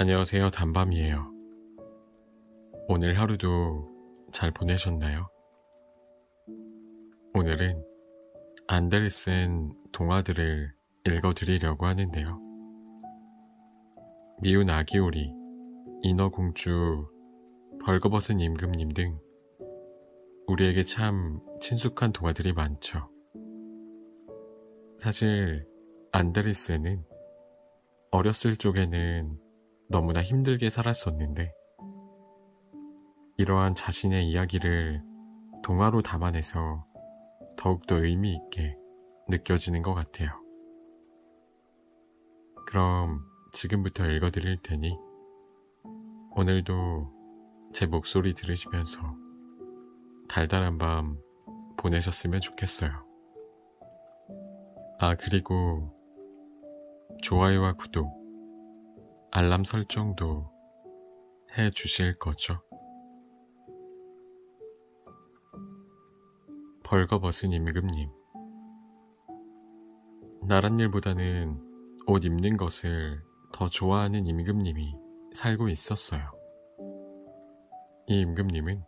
안녕하세요. 단밤이에요. 오늘 하루도 잘 보내셨나요? 오늘은 안데르센 동화들을 읽어드리려고 하는데요. 미운 아기오리, 인어공주, 벌거벗은 임금님 등 우리에게 참 친숙한 동화들이 많죠. 사실 안데르센은 어렸을 적에는 너무나 힘들게 살았었는데 이러한 자신의 이야기를 동화로 담아내서 더욱더 의미 있게 느껴지는 것 같아요. 그럼 지금부터 읽어드릴 테니 오늘도 제 목소리 들으시면서 달달한 밤 보내셨으면 좋겠어요. 그리고 좋아요와 구독, 알람 설정도 해주실 거죠? 벌거벗은 임금님. 나랏일보다는 옷 입는 것을 더 좋아하는 임금님이 살고 있었어요. 이 임금님은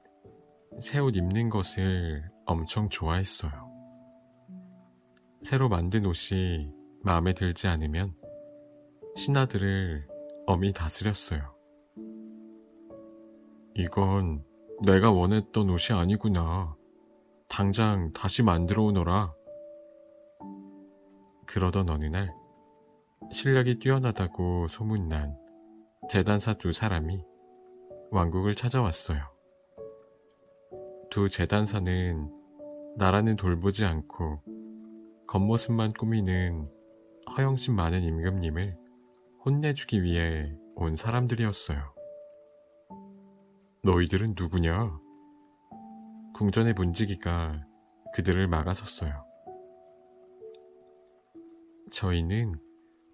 새 옷 입는 것을 엄청 좋아했어요. 새로 만든 옷이 마음에 들지 않으면 신하들을 엄히 다스렸어요. 이건 내가 원했던 옷이 아니구나. 당장 다시 만들어 오너라. 그러던 어느 날 실력이 뛰어나다고 소문난 재단사 두 사람이 왕국을 찾아왔어요. 두 재단사는 나라는 돌보지 않고 겉모습만 꾸미는 허영심 많은 임금님을 혼내주기 위해 온 사람들이었어요. 너희들은 누구냐? 궁전의 문지기가 그들을 막아섰어요. 저희는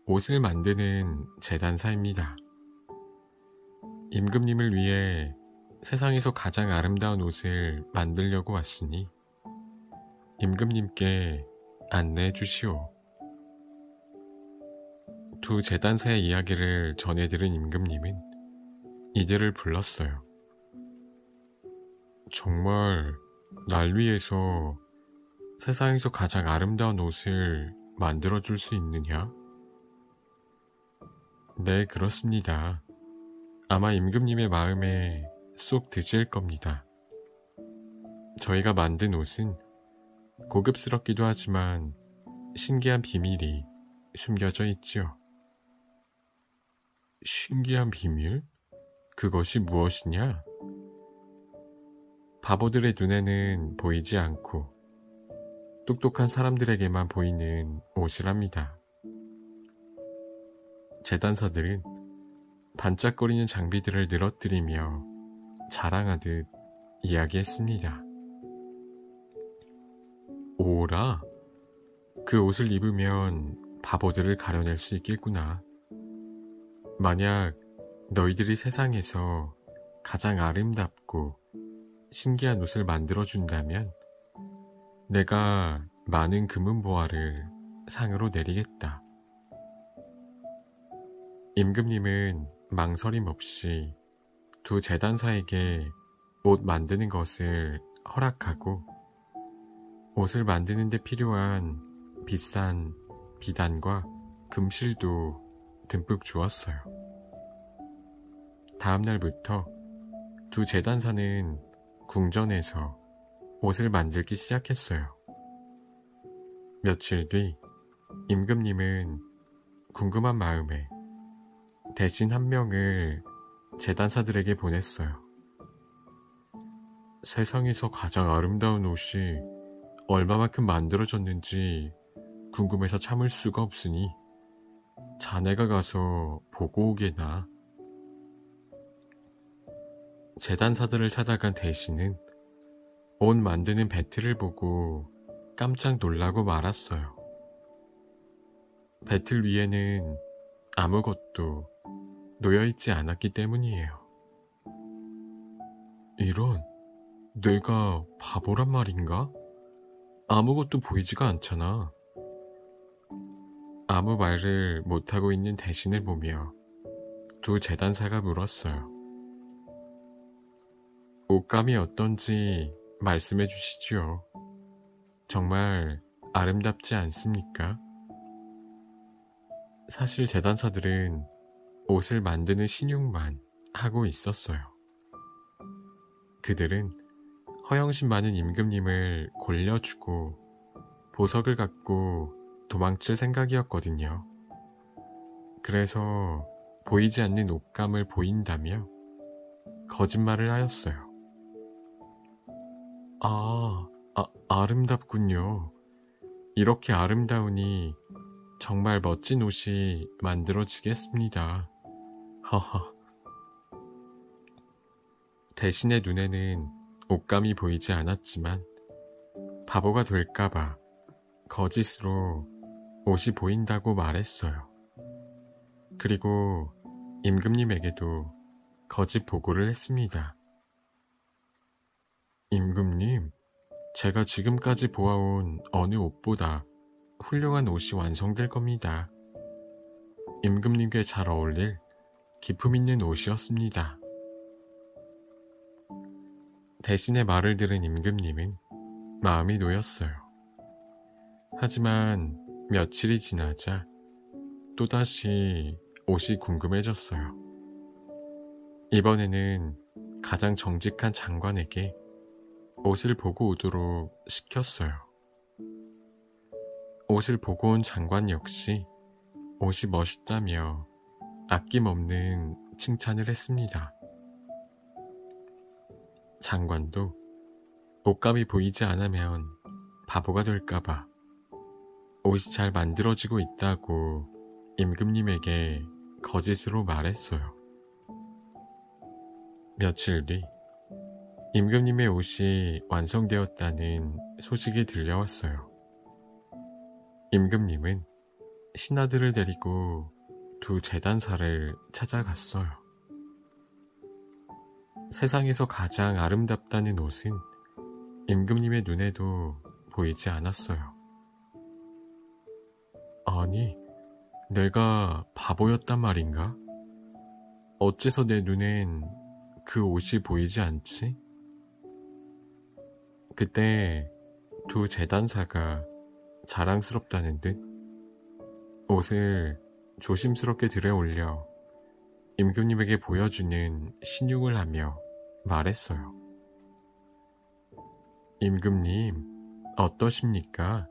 옷을 만드는 재단사입니다. 임금님을 위해 세상에서 가장 아름다운 옷을 만들려고 왔으니 임금님께 안내해 주시오. 두 재단사의 이야기를 전해들은 임금님은 이들을 불렀어요. 정말 날 위해서 세상에서 가장 아름다운 옷을 만들어줄 수 있느냐? 네, 그렇습니다. 아마 임금님의 마음에 쏙 드실 겁니다. 저희가 만든 옷은 고급스럽기도 하지만 신기한 비밀이 숨겨져 있지요. 신기한 비밀? 그것이 무엇이냐? 바보들의 눈에는 보이지 않고 똑똑한 사람들에게만 보이는 옷이랍니다. 재단사들은 반짝거리는 장비들을 늘어뜨리며 자랑하듯 이야기했습니다. 오라, 그 옷을 입으면 바보들을 가려낼 수 있겠구나. 만약 너희들이 세상에서 가장 아름답고 신기한 옷을 만들어준다면 내가 많은 금은보화를 상으로 내리겠다. 임금님은 망설임 없이 두 재단사에게 옷 만드는 것을 허락하고 옷을 만드는 데 필요한 비싼 비단과 금실도 듬뿍 주었어요. 다음 날부터 두 재단사는 궁전에서 옷을 만들기 시작했어요. 며칠 뒤 임금님은 궁금한 마음에 대신 한 명을 재단사들에게 보냈어요. 세상에서 가장 아름다운 옷이 얼마만큼 만들어졌는지 궁금해서 참을 수가 없으니 자네가 가서 보고 오게나. 재단사들을 찾아간 대신은 옷 만드는 배틀을 보고 깜짝 놀라고 말았어요. 배틀 위에는 아무것도 놓여있지 않았기 때문이에요. 이런, 내가 바보란 말인가? 아무것도 보이지가 않잖아. 아무 말을 못하고 있는 대신을 보며 두 재단사가 물었어요. 옷감이 어떤지 말씀해 주시지요. 정말 아름답지 않습니까? 사실 재단사들은 옷을 만드는 신용만 하고 있었어요. 그들은 허영심 많은 임금님을 골려주고 보석을 갖고 도망칠 생각이었거든요. 그래서 보이지 않는 옷감을 보인다며 거짓말을 하였어요. 아름답군요. 이렇게 아름다우니 정말 멋진 옷이 만들어지겠습니다. 허허. 대신에 눈에는 옷감이 보이지 않았지만 바보가 될까봐 거짓으로 옷이 보인다고 말했어요. 그리고 임금님에게도 거짓 보고를 했습니다. 임금님, 제가 지금까지 보아온 어느 옷보다 훌륭한 옷이 완성될 겁니다. 임금님께 잘 어울릴 기품 있는 옷이었습니다. 대신에 말을 들은 임금님은 마음이 놓였어요. 하지만 며칠이 지나자 또다시 옷이 궁금해졌어요. 이번에는 가장 정직한 장관에게 옷을 보고 오도록 시켰어요. 옷을 보고 온 장관 역시 옷이 멋있다며 아낌없는 칭찬을 했습니다. 장관도 옷감이 보이지 않으면 바보가 될까봐 옷이 잘 만들어지고 있다고 임금님에게 거짓으로 말했어요. 며칠 뒤 임금님의 옷이 완성되었다는 소식이 들려왔어요. 임금님은 신하들을 데리고 두 재단사를 찾아갔어요. 세상에서 가장 아름답다는 옷은 임금님의 눈에도 보이지 않았어요. 아니, 내가 바보였단 말인가? 어째서 내 눈엔 그 옷이 보이지 않지? 그때 두 재단사가 자랑스럽다는 듯 옷을 조심스럽게 들여올려 임금님에게 보여주는 신용을 하며 말했어요. 임금님, 어떠십니까?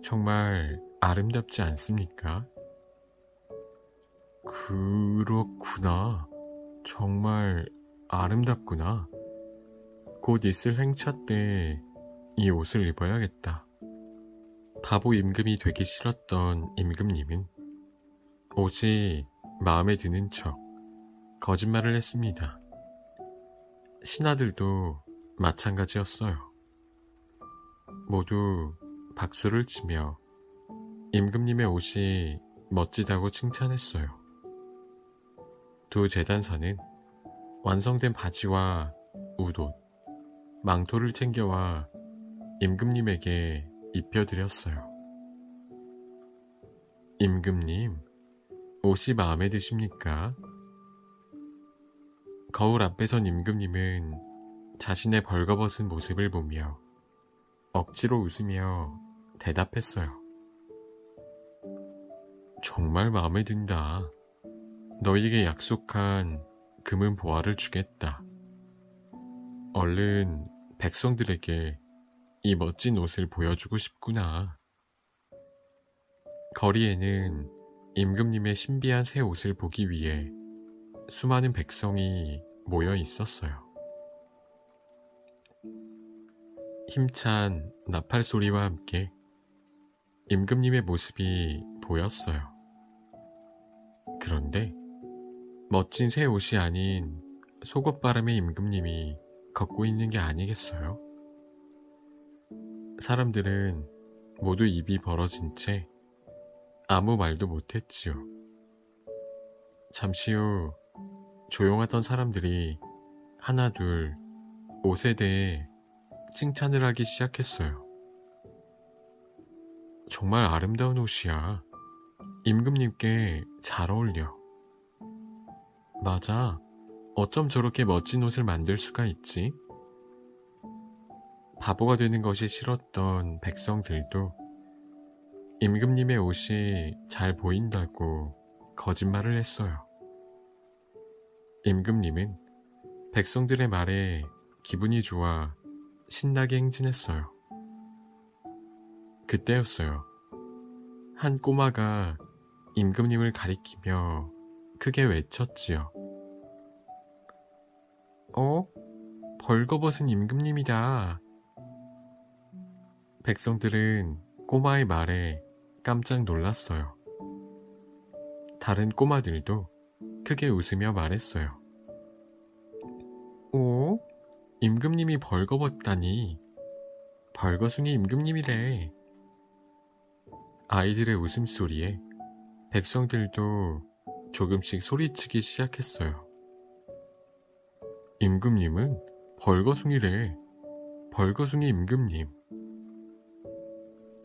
정말 아름답지 않습니까? 그렇구나. 정말 아름답구나. 곧 있을 행차 때 이 옷을 입어야겠다. 바보 임금이 되기 싫었던 임금님은 옷이 마음에 드는 척 거짓말을 했습니다. 신하들도 마찬가지였어요. 모두 박수를 치며 임금님의 옷이 멋지다고 칭찬했어요. 두 재단사는 완성된 바지와 웃옷, 망토를 챙겨와 임금님에게 입혀드렸어요. 임금님, 옷이 마음에 드십니까? 거울 앞에 선 임금님은 자신의 벌거벗은 모습을 보며 억지로 웃으며 대답했어요. 정말 마음에 든다. 너희에게 약속한 금은 보화를 주겠다. 얼른 백성들에게 이 멋진 옷을 보여주고 싶구나. 거리에는 임금님의 신비한 새 옷을 보기 위해 수많은 백성이 모여 있었어요. 힘찬 나팔 소리와 함께 임금님의 모습이 보였어요. 그런데 멋진 새 옷이 아닌 속옷바람의 임금님이 걷고 있는 게 아니겠어요? 사람들은 모두 입이 벌어진 채 아무 말도 못했지요. 잠시 후 조용하던 사람들이 하나둘 옷에 대해 칭찬을 하기 시작했어요. 정말 아름다운 옷이야. 임금님께 잘 어울려. 맞아. 어쩜 저렇게 멋진 옷을 만들 수가 있지? 바보가 되는 것이 싫었던 백성들도 임금님의 옷이 잘 보인다고 거짓말을 했어요. 임금님은 백성들의 말에 기분이 좋아 신나게 행진했어요. 그때였어요. 한 꼬마가 임금님을 가리키며 크게 외쳤지요. 어? 벌거벗은 임금님이다. 백성들은 꼬마의 말에 깜짝 놀랐어요. 다른 꼬마들도 크게 웃으며 말했어요. 오? 임금님이 벌거벗다니. 벌거숭이 임금님이래. 아이들의 웃음소리에 백성들도 조금씩 소리치기 시작했어요. 임금님은 벌거숭이래. 벌거숭이 임금님.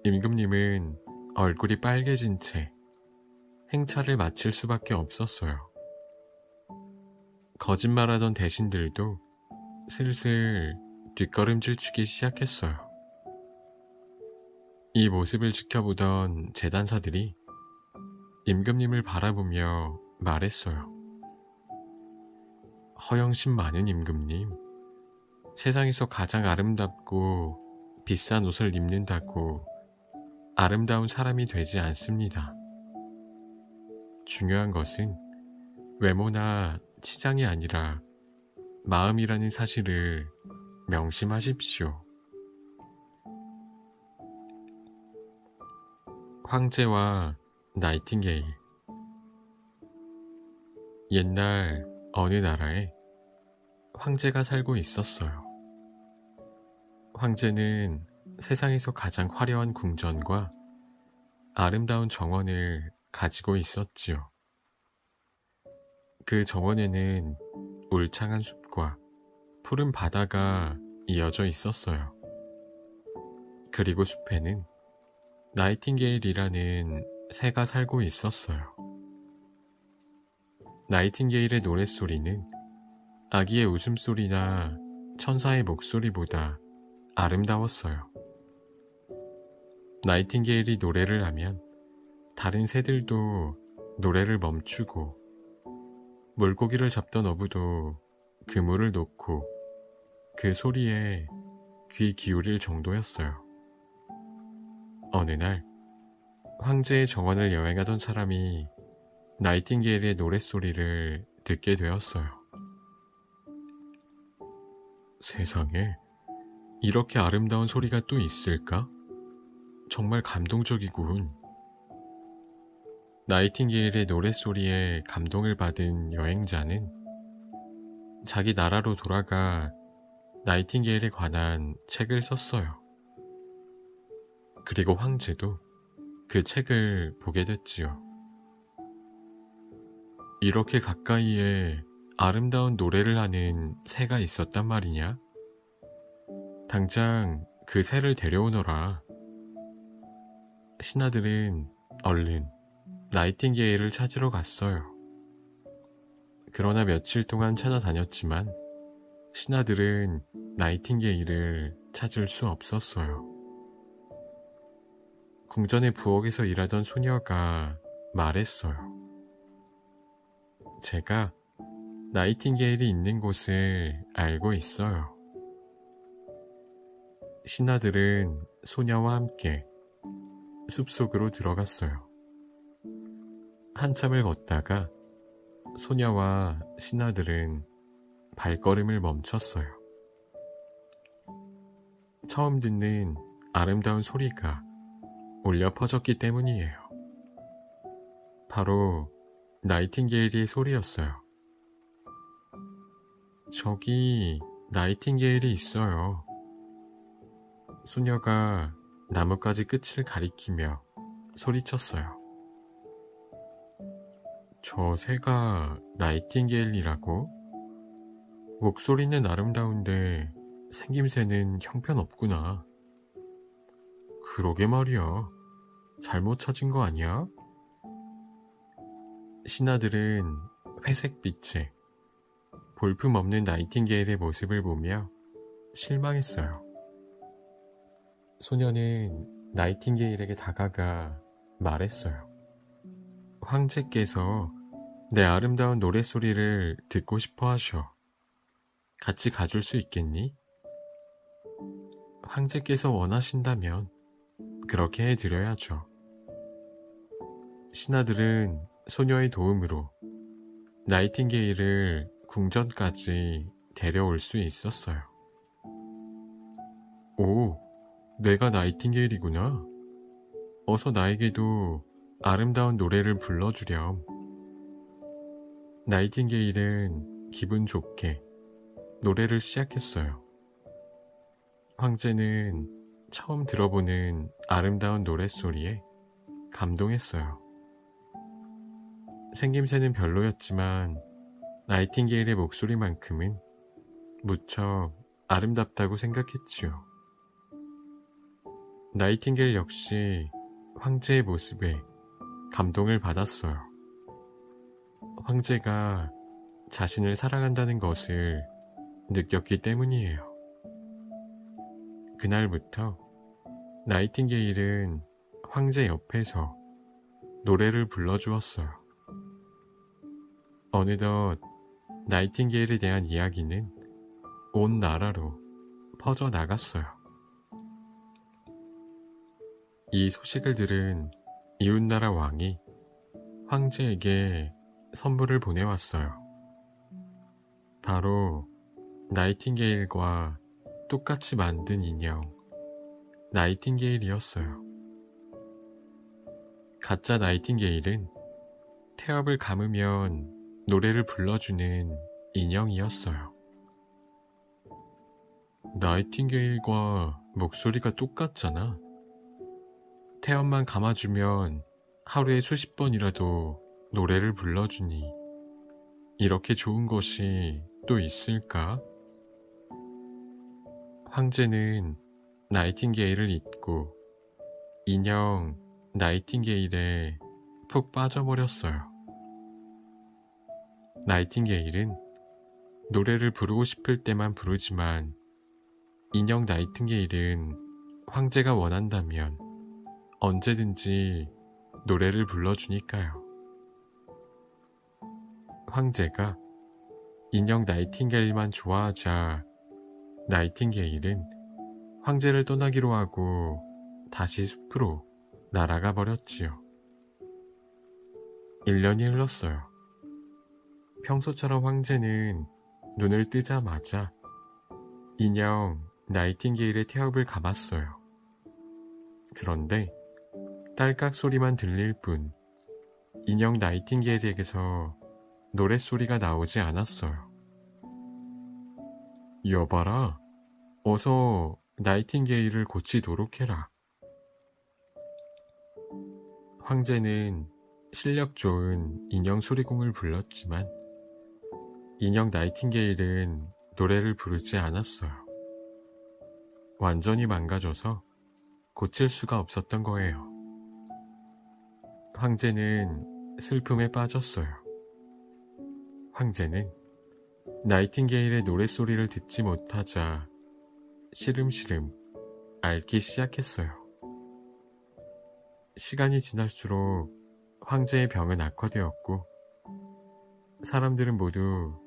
임금님은 얼굴이 빨개진 채 행차를 마칠 수밖에 없었어요. 거짓말하던 대신들도 슬슬 뒷걸음질 치기 시작했어요. 이 모습을 지켜보던 재단사들이 임금님을 바라보며 말했어요. 허영심 많은 임금님, 세상에서 가장 아름답고 비싼 옷을 입는다고 아름다운 사람이 되지 않습니다. 중요한 것은 외모나 치장이 아니라 마음이라는 사실을 명심하십시오. 황제와 나이팅게일. 옛날 어느 나라에 황제가 살고 있었어요. 황제는 세상에서 가장 화려한 궁전과 아름다운 정원을 가지고 있었지요. 그 정원에는 울창한 숲과 푸른 바다가 이어져 있었어요. 그리고 숲에는 나이팅게일이라는 새가 살고 있었어요. 나이팅게일의 노랫소리는 아기의 웃음소리나 천사의 목소리보다 아름다웠어요. 나이팅게일이 노래를 하면 다른 새들도 노래를 멈추고 물고기를 잡던 어부도 그물을 놓고 그 소리에 귀 기울일 정도였어요. 어느 날 황제의 정원을 여행하던 사람이 나이팅게일의 노랫소리를 듣게 되었어요. 세상에 이렇게 아름다운 소리가 또 있을까? 정말 감동적이군. 나이팅게일의 노랫소리에 감동을 받은 여행자는 자기 나라로 돌아가 나이팅게일에 관한 책을 썼어요. 그리고 황제도 그 책을 보게 됐지요. 이렇게 가까이에 아름다운 노래를 하는 새가 있었단 말이냐? 당장 그 새를 데려오너라. 신하들은 얼른 나이팅게일을 찾으러 갔어요. 그러나 며칠 동안 찾아다녔지만 신하들은 나이팅게일을 찾을 수 없었어요. 궁전의 부엌에서 일하던 소녀가 말했어요. 제가 나이팅게일이 있는 곳을 알고 있어요. 신하들은 소녀와 함께 숲속으로 들어갔어요. 한참을 걷다가 소녀와 신하들은 발걸음을 멈췄어요. 처음 듣는 아름다운 소리가 울려 퍼졌기 때문이에요. 바로 나이팅게일의 소리였어요. 저기 나이팅게일이 있어요. 소녀가 나뭇가지 끝을 가리키며 소리쳤어요. 저 새가 나이팅게일이라고? 목소리는 아름다운데 생김새는 형편없구나. 그러게 말이야. 잘못 찾은 거 아니야? 신하들은 회색빛에 볼품없는 나이팅게일의 모습을 보며 실망했어요. 소녀는 나이팅게일에게 다가가 말했어요. 황제께서 내 아름다운 노랫소리를 듣고 싶어 하셔. 같이 가줄 수 있겠니? 황제께서 원하신다면 그렇게 해드려야죠. 신하들은 소녀의 도움으로 나이팅게일을 궁전까지 데려올 수 있었어요. 오, 내가 나이팅게일이구나. 어서 나에게도 아름다운 노래를 불러주렴. 나이팅게일은 기분 좋게 노래를 시작했어요. 황제는 처음 들어보는 아름다운 노랫소리에 감동했어요. 생김새는 별로였지만 나이팅게일의 목소리만큼은 무척 아름답다고 생각했지요. 나이팅게일 역시 황제의 모습에 감동을 받았어요. 황제가 자신을 사랑한다는 것을 느꼈기 때문이에요. 그날부터 나이팅게일은 황제 옆에서 노래를 불러주었어요. 어느덧 나이팅게일에 대한 이야기는 온 나라로 퍼져나갔어요. 이 소식을 들은 이웃나라 왕이 황제에게 선물을 보내왔어요. 바로 나이팅게일과 똑같이 만든 인형 나이팅게일이었어요. 가짜 나이팅게일은 태엽을 감으면 노래를 불러주는 인형이었어요. 나이팅게일과 목소리가 똑같잖아. 태엽만 감아주면 하루에 수십 번이라도 노래를 불러주니 이렇게 좋은 것이 또 있을까? 황제는 나이팅게일을 잊고 인형 나이팅게일에 푹 빠져버렸어요. 나이팅게일은 노래를 부르고 싶을 때만 부르지만 인형 나이팅게일은 황제가 원한다면 언제든지 노래를 불러주니까요. 황제가 인형 나이팅게일만 좋아하자 나이팅게일은 황제를 떠나기로 하고 다시 숲으로 날아가 버렸지요. 1년이 흘렀어요. 평소처럼 황제는 눈을 뜨자마자 인형 나이팅게일의 태엽을 감았어요. 그런데 딸깍 소리만 들릴 뿐 인형 나이팅게일에게서 노랫소리가 나오지 않았어요. 여봐라, 어서 나이팅게일을 고치도록 해라. 황제는 실력 좋은 인형 수리공을 불렀지만 인형 나이팅게일은 노래를 부르지 않았어요. 완전히 망가져서 고칠 수가 없었던 거예요. 황제는 슬픔에 빠졌어요. 황제는 나이팅게일의 노랫소리를 듣지 못하자 시름시름 앓기 시작했어요. 시간이 지날수록 황제의 병은 악화되었고 사람들은 모두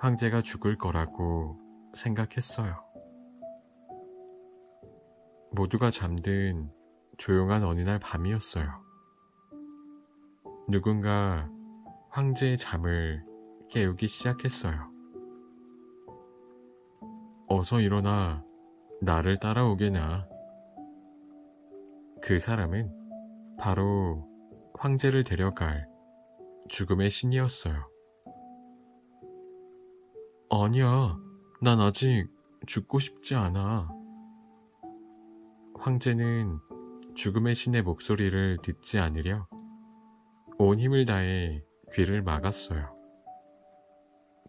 황제가 죽을 거라고 생각했어요. 모두가 잠든 조용한 어느 날 밤이었어요. 누군가 황제의 잠을 깨우기 시작했어요. 어서 일어나 나를 따라오게나. 그 사람은 바로 황제를 데려갈 죽음의 신이었어요. 아니야, 난 아직 죽고 싶지 않아. 황제는 죽음의 신의 목소리를 듣지 않으려 온 힘을 다해 귀를 막았어요.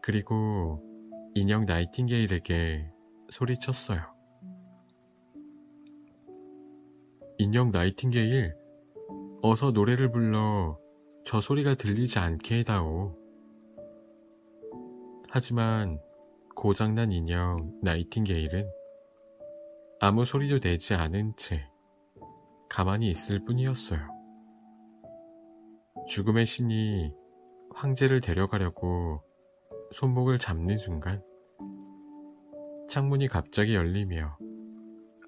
그리고 인형 나이팅게일에게 소리쳤어요. 인형 나이팅게일, 어서 노래를 불러 저 소리가 들리지 않게 해다오. 하지만 고장난 인형 나이팅게일은 아무 소리도 내지 않은 채 가만히 있을 뿐이었어요. 죽음의 신이 황제를 데려가려고 손목을 잡는 순간 창문이 갑자기 열리며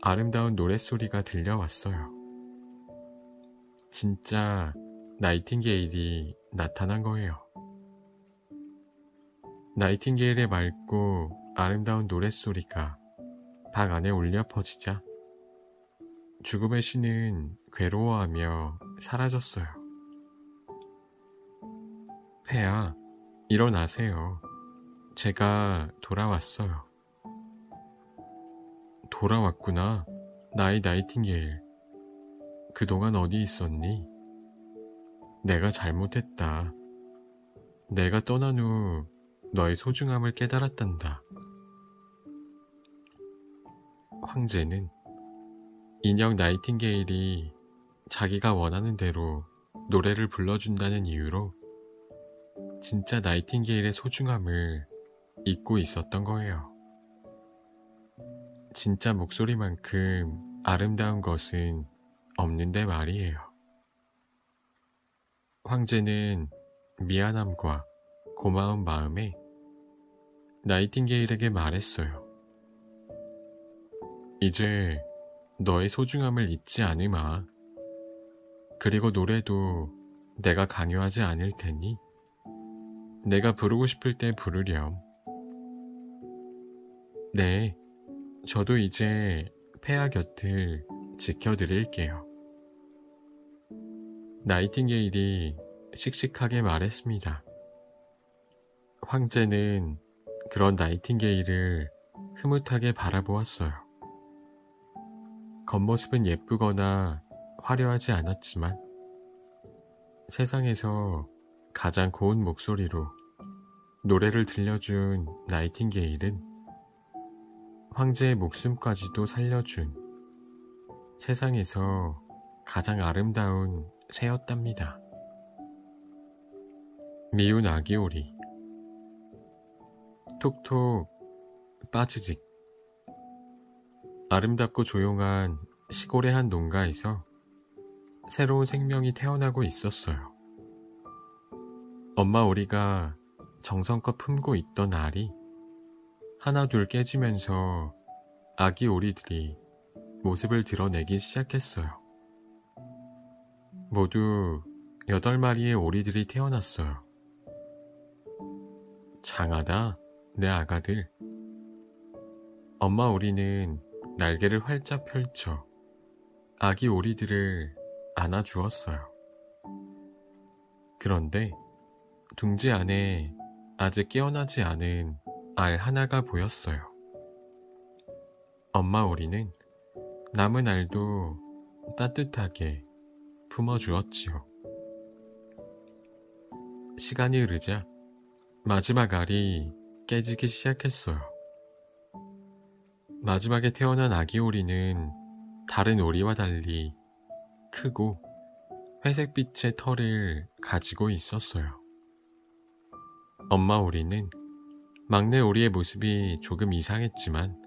아름다운 노랫소리가 들려왔어요. 진짜 나이팅게일이 나타난 거예요. 나이팅게일의 맑고 아름다운 노랫소리가 방 안에 울려 퍼지자 죽음의 신은 괴로워하며 사라졌어요. 폐야, 일어나세요. 제가 돌아왔어요. 돌아왔구나, 나의 나이팅게일. 그동안 어디 있었니? 내가 잘못했다. 내가 떠난 후 너의 소중함을 깨달았단다. 황제는 인형 나이팅게일이 자기가 원하는 대로 노래를 불러준다는 이유로 진짜 나이팅게일의 소중함을 잊고 있었던 거예요. 진짜 목소리만큼 아름다운 것은 없는데 말이에요. 황제는 미안함과 고마운 마음에 나이팅게일에게 말했어요. 이제 너의 소중함을 잊지 않으마. 그리고 노래도 내가 강요하지 않을 테니 내가 부르고 싶을 때 부르렴. 네, 저도 이제 폐하 곁을 지켜드릴게요. 나이팅게일이 씩씩하게 말했습니다. 황제는 그런 나이팅게일을 흐뭇하게 바라보았어요. 겉모습은 예쁘거나 화려하지 않았지만 세상에서 가장 고운 목소리로 노래를 들려준 나이팅게일은 황제의 목숨까지도 살려준 세상에서 가장 아름다운 새였답니다. 미운 아기오리. 톡톡 빠지직. 아름답고 조용한 시골의 한 농가에서 새로운 생명이 태어나고 있었어요. 엄마 오리가 정성껏 품고 있던 알이 하나 둘 깨지면서 아기 오리들이 모습을 드러내기 시작했어요. 모두 8마리의 오리들이 태어났어요. 장하다, 내 아가들. 엄마 오리는 날개를 활짝 펼쳐 아기 오리들을 안아주었어요. 그런데 둥지 안에 아직 깨어나지 않은 알 하나가 보였어요. 엄마 오리는 남은 알도 따뜻하게 품어주었지요. 시간이 흐르자 마지막 알이 깨지기 시작했어요. 마지막에 태어난 아기 오리는 다른 오리와 달리 크고 회색빛의 털을 가지고 있었어요. 엄마 오리는 막내 오리의 모습이 조금 이상했지만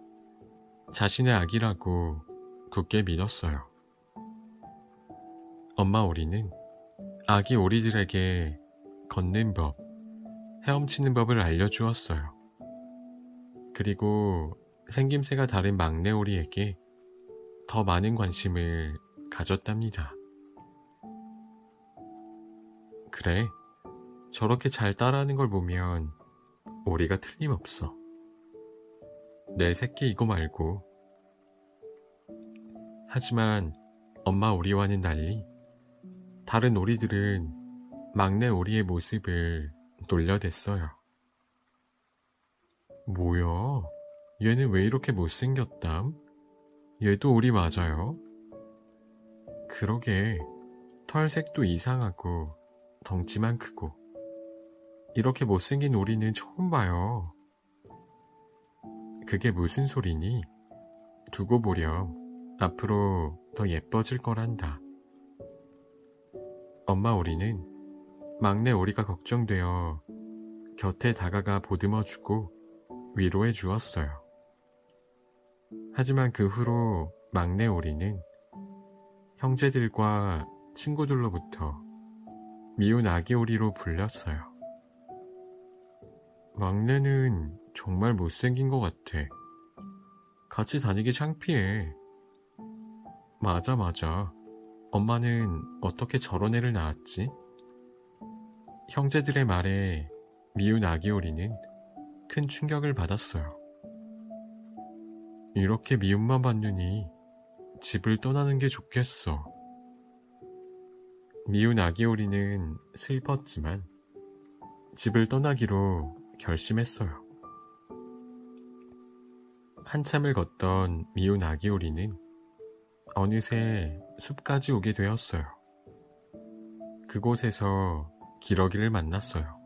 자신의 아기라고 굳게 믿었어요. 엄마 오리는 아기 오리들에게 걷는 법, 헤엄치는 법을 알려주었어요. 그리고 생김새가 다른 막내 오리에게 더 많은 관심을 가졌답니다. 그래, 저렇게 잘 따라하는 걸 보면 오리가 틀림없어. 내 새끼이고 말고. 하지만 엄마 오리와는 달리 다른 오리들은 막내 오리의 모습을 놀려댔어요. 뭐야? 얘는 왜 이렇게 못생겼담? 얘도 오리 맞아요? 그러게, 털색도 이상하고 덩치만 크고 이렇게 못생긴 오리는 처음 봐요. 그게 무슨 소리니? 두고 보렴. 앞으로 더 예뻐질 거란다. 엄마 오리는 막내 오리가 걱정되어 곁에 다가가 보듬어주고 위로해 주었어요. 하지만 그 후로 막내 오리는 형제들과 친구들로부터 미운 아기 오리로 불렸어요. 막내는 정말 못생긴 것 같아. 같이 다니기 창피해. 맞아. 엄마는 어떻게 저런 애를 낳았지? 형제들의 말에 미운 아기 오리는 큰 충격을 받았어요. 이렇게 미움만 받느니 집을 떠나는 게 좋겠어. 미운 아기 오리는 슬펐지만 집을 떠나기로 결심했어요. 한참을 걷던 미운 아기 오리는 어느새 숲까지 오게 되었어요. 그곳에서 기러기를 만났어요.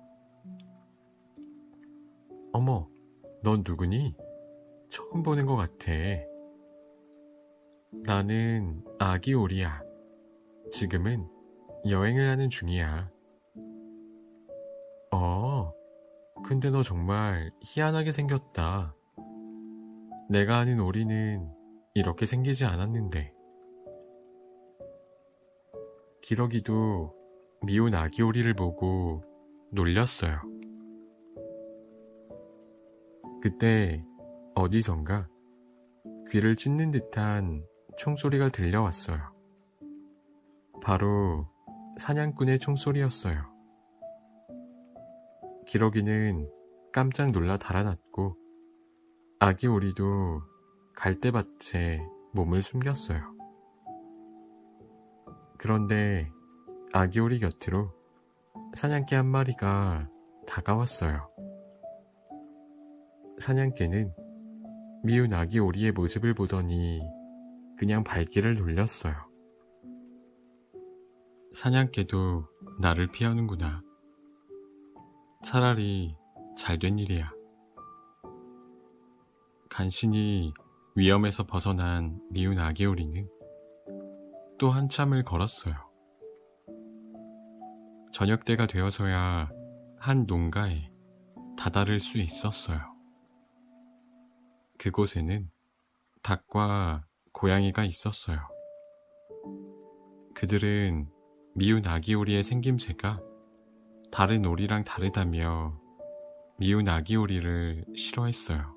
어머, 넌 누구니? 처음 보는 것 같아. 나는 아기 오리야. 지금은 여행을 하는 중이야. 근데 너 정말 희한하게 생겼다. 내가 아는 오리는 이렇게 생기지 않았는데. 기러기도 미운 아기 오리를 보고 놀렸어요. 그때 어디선가 귀를 찢는 듯한 총소리가 들려왔어요. 바로 사냥꾼의 총소리였어요. 기러기는 깜짝 놀라 달아났고 아기 오리도 갈대밭에 몸을 숨겼어요. 그런데 아기 오리 곁으로 사냥개 한 마리가 다가왔어요. 사냥개는 미운 아기 오리의 모습을 보더니 그냥 발길을 돌렸어요. 사냥개도 나를 피하는구나. 차라리 잘된 일이야. 간신히 위험에서 벗어난 미운 아기 오리는 또 한참을 걸었어요. 저녁 때가 되어서야 한 농가에 다다를 수 있었어요. 그곳에는 닭과 고양이가 있었어요. 그들은 미운 아기 오리의 생김새가 다른 오리랑 다르다며 미운 아기 오리를 싫어했어요.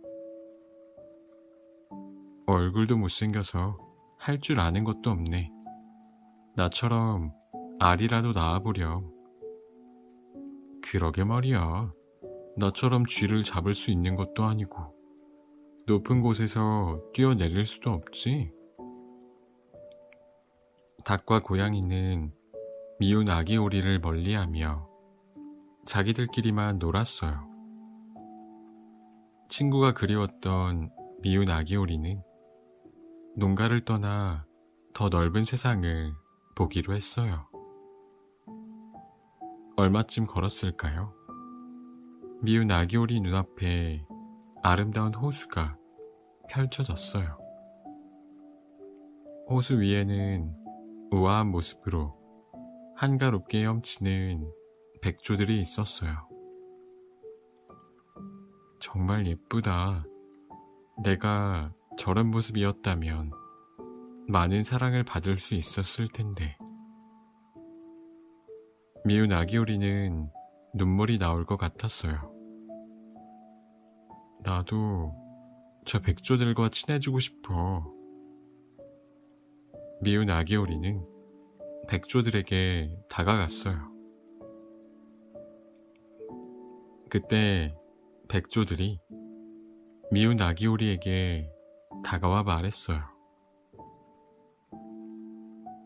얼굴도 못생겨서 할 줄 아는 것도 없네. 나처럼 알이라도 낳아보렴. 그러게 말이야. 나처럼 쥐를 잡을 수 있는 것도 아니고 높은 곳에서 뛰어내릴 수도 없지. 닭과 고양이는 미운 아기 오리를 멀리하며 자기들끼리만 놀았어요. 친구가 그리웠던 미운 아기 오리는 농가를 떠나 더 넓은 세상을 보기로 했어요. 얼마쯤 걸었을까요? 미운 아기 오리 눈앞에 아름다운 호수가 펼쳐졌어요. 호수 위에는 우아한 모습으로 한가롭게 헤엄치는 백조들이 있었어요. 정말 예쁘다. 내가 저런 모습이었다면 많은 사랑을 받을 수 있었을 텐데. 미운 아기 오리는 눈물이 나올 것 같았어요. 나도 저 백조들과 친해지고 싶어. 미운 아기 오리는 백조들에게 다가갔어요. 그때 백조들이 미운 아기 오리에게 다가와 말했어요.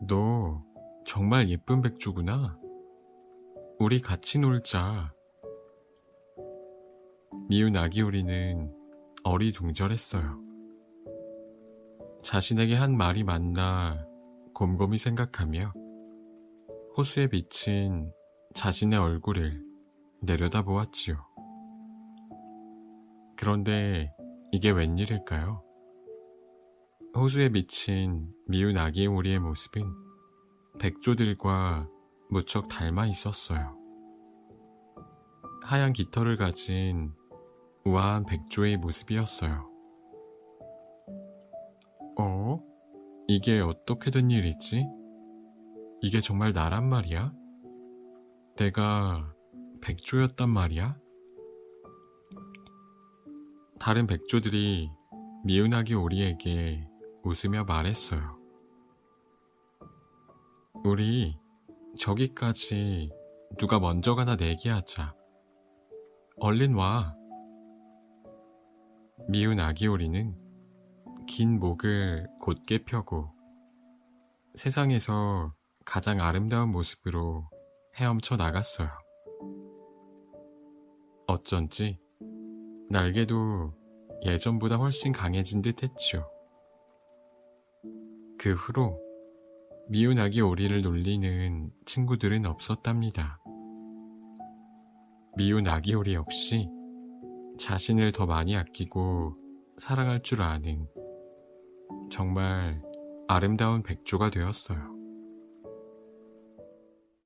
너 정말 예쁜 백조구나. 우리 같이 놀자. 미운 아기 오리는 어리둥절했어요. 자신에게 한 말이 맞나 곰곰이 생각하며 호수에 비친 자신의 얼굴을 내려다보았지요. 그런데 이게 웬일일까요? 호수에 비친 미운 아기 오리의 모습은 백조들과 무척 닮아 있었어요. 하얀 깃털을 가진 우아한 백조의 모습이었어요. 이게 어떻게 된 일이지? 이게 정말 나란 말이야? 내가 백조였단 말이야? 다른 백조들이 미운 아기 오리에게 웃으며 말했어요. 우리 저기까지 누가 먼저 가나 내기하자. 얼른 와. 미운 아기 오리는 긴 목을 곧게 펴고 세상에서 가장 아름다운 모습으로 헤엄쳐 나갔어요. 어쩐지 날개도 예전보다 훨씬 강해진 듯 했지요. 그 후로 미운 아기 오리를 놀리는 친구들은 없었답니다. 미운 아기 오리 역시 자신을 더 많이 아끼고 사랑할 줄 아는 정말 아름다운 백조가 되었어요.